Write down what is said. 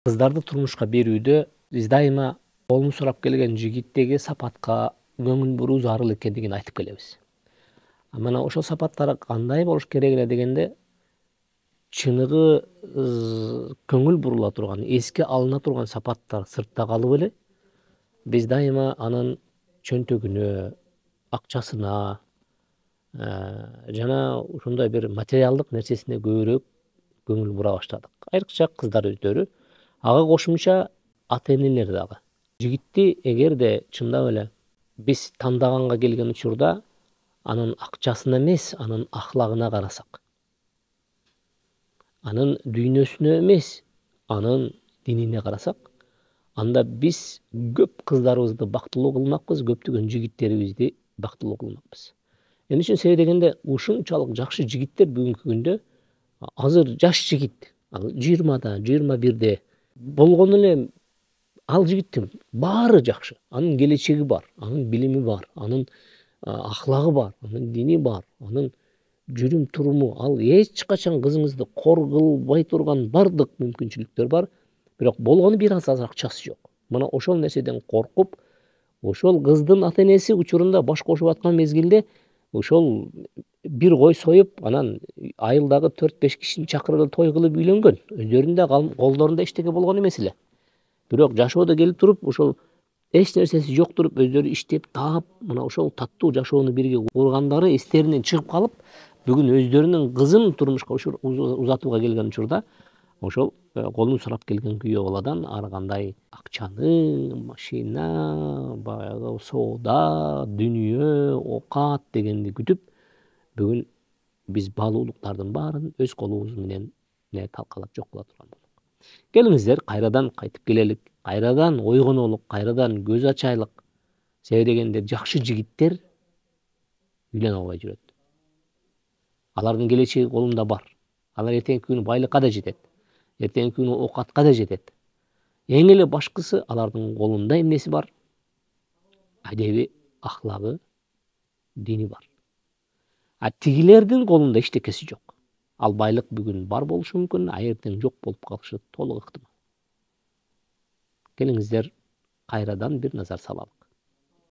Кыздарды турмушка берүүдө биз дайыма колун сурап келген жигиттеги сапатка көңүл буруу зарыл экендигин айтып келебиз. Мына ошол сапаттар кандай болуш керек эле дегенде, чыныгы көңүл бурула турган, эске алына турган сапаттар сыртта калып эле, биз дайыма анын чөнтөгүнө, акчасына жана ушундай бир материалдык нерсесине көбүрөөк көңүл бура баштадык. Айрыкча кыздар өздөрү, ага кошумча ата энелер дагы. Жигитти эгерде чындап эле биз тандаганга келген учурда анын акчасына эмес, анын ахлагына карасак, анын дүйнөсүнө эмес, анын динине карасак, анда биз көп кыздарыбызды бактылуу кылмакпыз, көптөгөн жигиттерибизди бактылуу кылмакпыз. Эмне үчүн себеп дегенде, ушунчалык жакшы жигиттер бүгүнкү күндө, азыр жаш жигит, 20да, 21де болгону эле ал жигиттин баары жакшы. Анын келечеги бар, анын билими бар, анын ахлагы бар, анын дини бар, анын жүрүм туруму, ал эч качан кызыңызды кор кылбай турган бардык мүмкүнчүлүктөр бар. Бирок болгону бир аз акчасы жок. Мына ошол нерседен коркуп, ошол кыздын ата энеси учурунда баш кошуп аткан мезгилде ошол бир кой союп, анан айылдагы 4-5 кишини чакырып той кылып үйлөнгөн. Өздөрүнүн колдорунда эчтеке болгон эмес эле. Бирок жашоодо келип туруп, ошол эч нерсеси жок туруп, өздөрү иштеп, таап, мына ошол таттуу жашоону бирге кургандары эстеринен чыгып калып, бүгүн өздөрүнүн кызын турмушка узатууга келген учурда, ошол колун сурап келген күйөө баладан ар кандай акчаны, машина, баягы соода, дүнүйө, оокат дегенди күтүп, бүгүн биз баалуулуктардын баарын өз колубуз менен талкалап жок кыла турган болдук. Келиңиздер кайрадан кайтып келелик, кайрадан ойгонолук, кайрадан көз ачайлык. Себеп дегенде жакшы жигиттер үйлөнө албай жүрөт. Алардын келечеги колунда бар. Алар эртеңки күнү байлыкка да жетет. Эртеңки күнү оокатка да жетет. Эң эле башкысы алардын колунда эмнеси бар? Адеби, ахлагы, дини бар. Тигилердин колунда эчтекеси жок. Ал байлык бүгүн бар болушу мүмкүн, эртең жок болуп калышы толук ыктымал. Келиңиздер кайрадан бир назар салалы.